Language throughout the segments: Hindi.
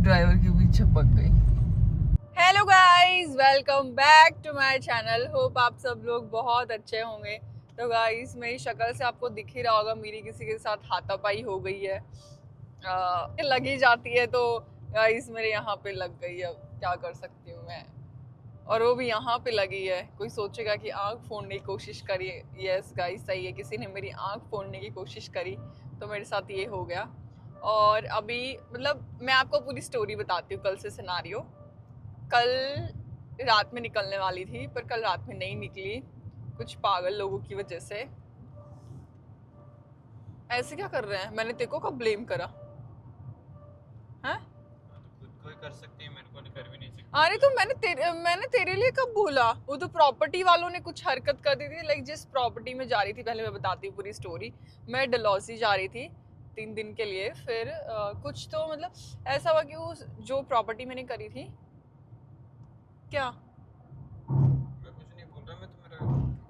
ड्राइवर के पीछे पक गई। Hello guys, welcome back to my channel. Hope आप सब लोग बहुत अच्छे होंगे। तो गाइस, मेरी शक्ल से आपको दिख ही रहा होगा मेरी किसी के साथ हाथापाई हो गई है। लगी जाती है तो गाइस मेरे यहाँ पे लग गई है। क्या कर सकती हूँ मैं, और वो भी यहाँ पे लगी है। कोई सोचेगा कि आँख फोड़ने की कोशिश करी। यस गाइस, सही है, किसी ने मेरी आँख फोड़ने की कोशिश करी तो मेरे साथ ये हो गया। और अभी मतलब मैं आपको पूरी स्टोरी बताती हूँ। कल से सिनारियो, कल रात में निकलने वाली थी पर कल रात में नहीं निकली, कुछ पागल लोगों की वजह से। ऐसे क्या कर रहे हैं? मैंने तेको कब ब्लेम करा है? खुद को ही कर सकती है, मेरे को नहीं कर भी नहीं सकती। अरे तो मैंने तेरे लिए कब बोला? वो तो प्रॉपर्टी वालों ने कुछ हरकत कर दी थी। लाइक जिस प्रॉपर्टी में जा रही थी, पहले मैं बताती हूँ पूरी स्टोरी। मैं डलहौजी जा रही थी 3 दिन के लिए। फिर कुछ तो मतलब ऐसा हुआ कि वो जो प्रॉपर्टी मैंने करी थी, क्या मैं कुछ नहीं बोल रहा, मैं तो मेरा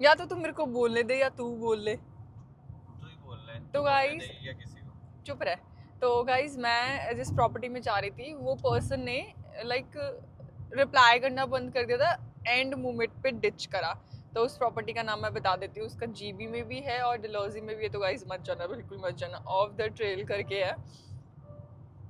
या तो तुम मेरे को बोलने दे या तू बोल ले। तू ही बोल रहा है। तो तू बोलने गाइस दे या किसी को। चुप रहे। तो गाइज मैं जिस प्रॉपर्टी में जा रही थी, वो पर्सन ने लाइक रिप्लाई करना बंद कर दिया था। एंड मोमेंट पे डिच करा। तो उस प्रॉपर्टी का नाम मैं बता देती हूँ। उसका जीबी में भी है और डलहौजी में भी है। तो गाइज मत जाना, बिल्कुल मत जाना। ऑफ द ट्रेल करके है।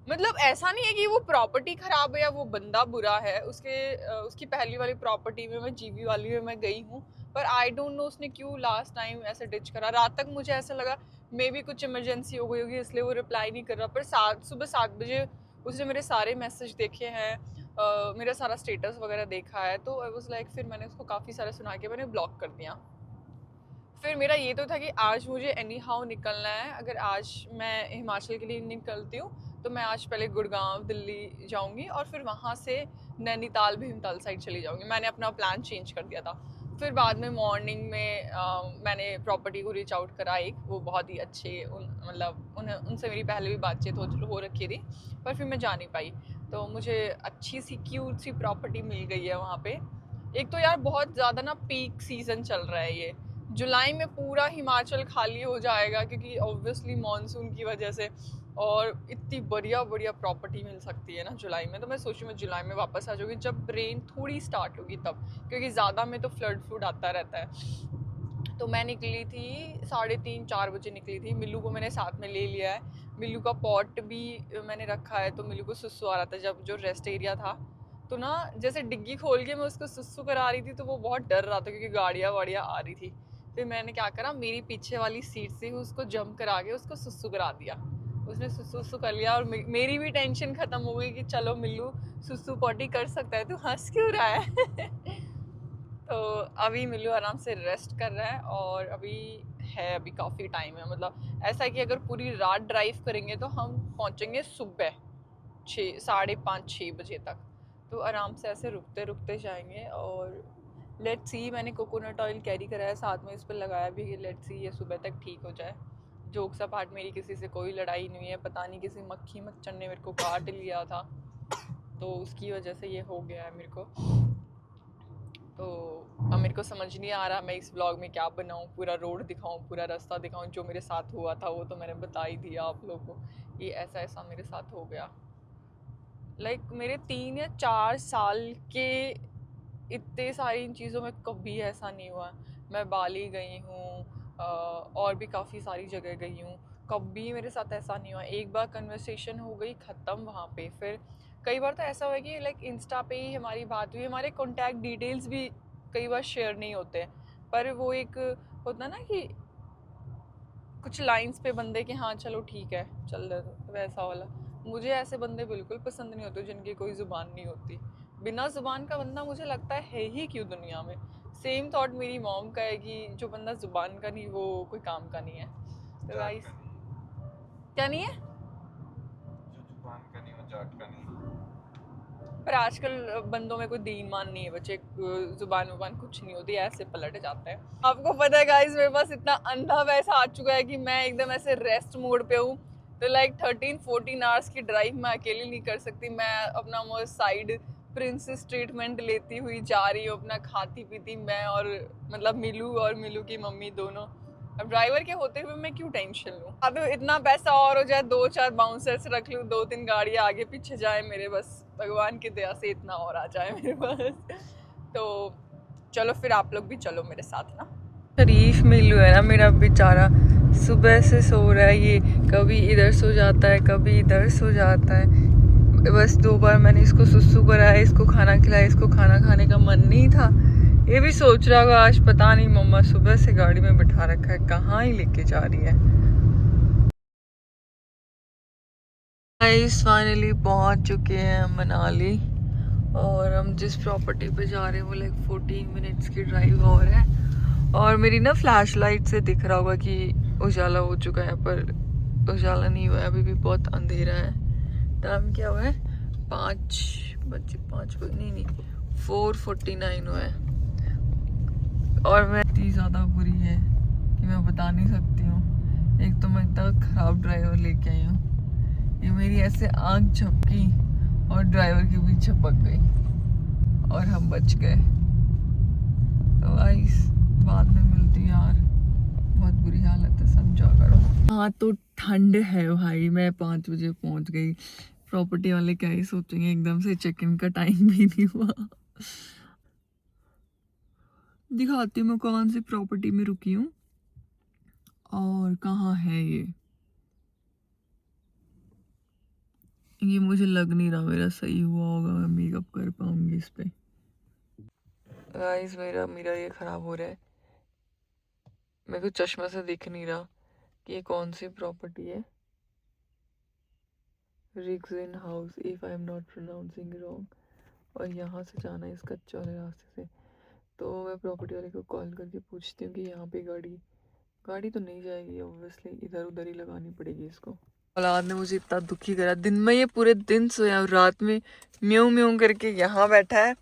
मतलब ऐसा नहीं है कि वो प्रॉपर्टी खराब है या वो बंदा बुरा है। उसकी पहली वाली प्रॉपर्टी में, मैं जीबी वाली में मैं गई हूँ। पर आई डोंट नो उसने क्यों लास्ट टाइम ऐसे डिच करा। रात तक मुझे ऐसा लगा मे भी कुछ इमरजेंसी हो गई होगी, इसलिए वो रिप्लाई नहीं कर रहा। पर सुबह 7 बजे उसने मेरे सारे मैसेज देखे हैं, मेरा सारा स्टेटस वगैरह देखा है। तो आई वाज लाइक, फिर मैंने उसको काफ़ी सारा सुना के मैंने ब्लॉक कर दिया। फिर मेरा ये तो था कि आज मुझे एनी हाउ निकलना है। अगर आज मैं हिमाचल के लिए निकलती हूँ तो मैं आज पहले गुड़गांव दिल्ली जाऊँगी और फिर वहाँ से नैनीताल भीमताल साइड चली जाऊँगी। मैंने अपना प्लान चेंज कर दिया था। फिर बाद में मॉर्निंग में मैंने प्रॉपर्टी को रीच आउट करा। एक वो बहुत ही अच्छे उनसे मेरी पहले भी बातचीत हो रखी थी, पर फिर मैं जा नहीं पाई। तो मुझे अच्छी सी क्यूट सी प्रॉपर्टी मिल गई है वहाँ पे। एक तो यार बहुत ज़्यादा ना पीक सीज़न चल रहा है ये। जुलाई में पूरा हिमाचल खाली हो जाएगा क्योंकि ऑब्वियसली मॉनसून की वजह से। और इतनी बढ़िया बढ़िया प्रॉपर्टी मिल सकती है ना जुलाई में। तो मैं सोचूं मैं जुलाई में वापस आ जाऊंगी जब रेन थोड़ी स्टार्ट होगी तब, क्योंकि ज़्यादा में तो फ्लड आता रहता है। तो मैं निकली थी 3:30-4 बजे निकली थी। मिल्लू को मैंने साथ में ले लिया है। मिल्लू का पॉट भी मैंने रखा है। तो मिल्लू को सुसु आ रहा था जब जो रेस्ट एरिया था, तो ना जैसे डिग्गी खोल के मैं उसको सुसु करा रही थी तो वो बहुत डर रहा था क्योंकि गाड़ियाँ वाड़ियाँ आ रही थी। फिर मैंने क्या करा, मेरी पीछे वाली सीट से उसको जंप करा के उसको सुसु करा दिया। उसने सुसु कर लिया और मेरी भी टेंशन खत्म हो गई कि चलो मिल्लू सुसु पॉटी कर सकता है। तू हंस क्यों रहा है? तो अभी मिल्लू आराम से रेस्ट कर रहा है और अभी काफ़ी टाइम है। मतलब ऐसा है कि अगर पूरी रात ड्राइव करेंगे तो हम पहुंचेंगे सुबह 5:30-6 बजे तक। तो आराम से ऐसे रुकते रुकते जाएंगे। और लेट्स सी, मैंने कोकोनट ऑयल कैरी करा है साथ में, इस पर लगाया भी कि लेट्स सी ये सुबह तक ठीक हो जाए। जोक्स अपार्ट, मेरी किसी से कोई लड़ाई नहीं है। पता नहीं किसी मक्खी मच्छर ने मेरे को काट लिया था तो उसकी वजह से ये हो गया है मेरे को। तो अब मेरे को समझ नहीं आ रहा मैं इस व्लॉग में क्या बनाऊँ। पूरा रोड दिखाऊँ, पूरा रास्ता दिखाऊँ। जो मेरे साथ हुआ था वो तो मैंने बता ही दिया आप लोगों को। ये ऐसा ऐसा मेरे साथ हो गया। लाइक मेरे 3 या 4 साल के इतने सारी इन चीज़ों में कभी ऐसा नहीं हुआ। मैं बाली गई हूँ और भी काफ़ी सारी जगह गई हूँ, कभी मेरे साथ ऐसा नहीं हुआ। एक बार कन्वर्सेशन हो गई ख़त्म वहाँ पे। फिर कई बार तो ऐसा हुआ कि लाइक इंस्टा पे ही हमारी बात हुई, हमारे कॉन्टैक्ट डिटेल्स भी कई बार शेयर नहीं होते। पर वो एक होता ना कि कुछ लाइंस पे बंदे के हाँ चलो ठीक है चल रहे, वैसा वाला। मुझे ऐसे बंदे बिल्कुल पसंद नहीं होते जिनकी कोई ज़ुबान नहीं होती। बिना ज़ुबान का बंदा मुझे लगता है ही क्यों दुनिया में। सेम थॉट मेरी मॉम का है कि जो बंदा ज़ुबान का नहीं वो कोई काम का नहीं है। तो जाट गाइस, का नहीं, क्या नहीं है? जो जुबान का नहीं वो जाट का नहीं। पर आजकल बंदों में कोई दीन मान नहीं है बच्चे। जुबान वुबान कुछ नहीं होती, ऐसे पलट जाता है। आपको पता है गाइस, मेरे पास इतना अंधा पैसा आ चुका है कि मैं एकदम ऐसे रेस्ट मोड पे हूँ। तो लाइक 13-14 आवर्स की ड्राइव मैं अकेली नहीं कर सकती। मैं अपना वो साइड प्रिंसेस ट्रीटमेंट लेती हुई जा रही हूँ, अपना खाती पीती मैं और मतलब मिलू और मिलू की मम्मी दोनों। अब ड्राइवर के होते हुए मैं क्यों टेंशन लूं। अब इतना पैसा और हो जाए, 2-4 बाउंसर्स रख लूं, 2-3 गाड़ियां आगे पीछे जाए मेरे, बस भगवान की दया से इतना और आ जाए मेरे पास। तो चलो फिर आप लोग भी चलो मेरे साथ ना। शरीफ मिलू है ना मेरा बेचारा, सुबह से सो रहा है ये, कभी इधर सो जाता है कभी इधर सो जाता है। बस 2 बार मैंने इसको सुसु कराया, इसको खाना खिलाया, इसको खाना खाने का मन नहीं था। ये भी सोच रहा होगा आज पता नहीं मम्मा सुबह से गाड़ी में बिठा रखा है, कहाँ ही लेके जा रही है। गाइस फाइनली पहुंच चुके हैं मनाली, और हम जिस प्रॉपर्टी पे जा रहे हैं वो लाइक 14 मिनट्स की ड्राइव और है। और मेरी ना फ्लैश लाइट से दिख रहा होगा कि उजाला हो चुका है, पर उजाला नहीं हुआ है, अभी भी बहुत अंधेरा है। टाइम क्या हुआ है, 5 नहीं 4:49 हुआ है। और मैं इतनी ज़्यादा बुरी है कि मैं बता नहीं सकती हूँ। एक तो मैं इतना ख़राब ड्राइवर लेके आई हूँ, ये मेरी ऐसे आँख झपकी और ड्राइवर के बीच झपक गई और हम बच गए। तो गाइस बाद में मिलती यार, बहुत बुरी हालत है, समझा करो। हाँ तो ठंड है भाई, मैं 5 बजे पहुँच गई। प्रॉपर्टी वाले क्या ही सोचेंगे, एकदम से चेक इन का टाइम भी नहीं हुआ। दिखाती हूँ मैं कौन सी प्रॉपर्टी में रुकी हूँ और कहाँ है ये मुझे लग नहीं रहा मेरा सही हुआ होगा, मैं मेकअप कर पाऊंगी इस पे। गाइस मेरा ये खराब हो रहा है, मेरे को चश्मा से दिख नहीं रहा कि ये कौन सी प्रॉपर्टी है। Rigzin house, if I am not pronouncing wrong. और यहाँ से जाना है इस कच्चे वाले रास्ते से। तो मैं प्रॉपर्टी वाले को कॉल करके पूछती हूँ कि यहाँ पे गाड़ी तो नहीं जाएगी, ऑब्वियसली इधर उधर ही लगानी पड़ेगी इसको। औलाद ने मुझे इतना दुखी करा, दिन में ये पूरे दिन सोया और रात में म्यूं म्यूं करके यहाँ बैठा है,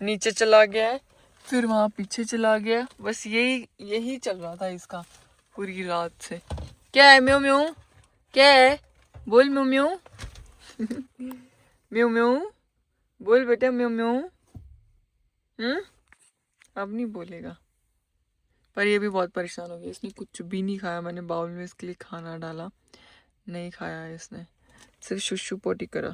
नीचे चला गया है, फिर वहाँ पीछे चला गया, बस यही चल रहा था इसका पूरी रात से। क्या है म्यूं म्यूं, क्या है, बोल म्यूं म्यूं। म्यूं म्यूं बोल बेटा, म्यूं म्यूं। अब नहीं बोलेगा। पर ये भी बहुत परेशान हो गया, इसने कुछ भी नहीं खाया, मैंने बाउल में इसके लिए खाना डाला, नहीं खाया है इसने, सिर्फ शुशु पोटी करा।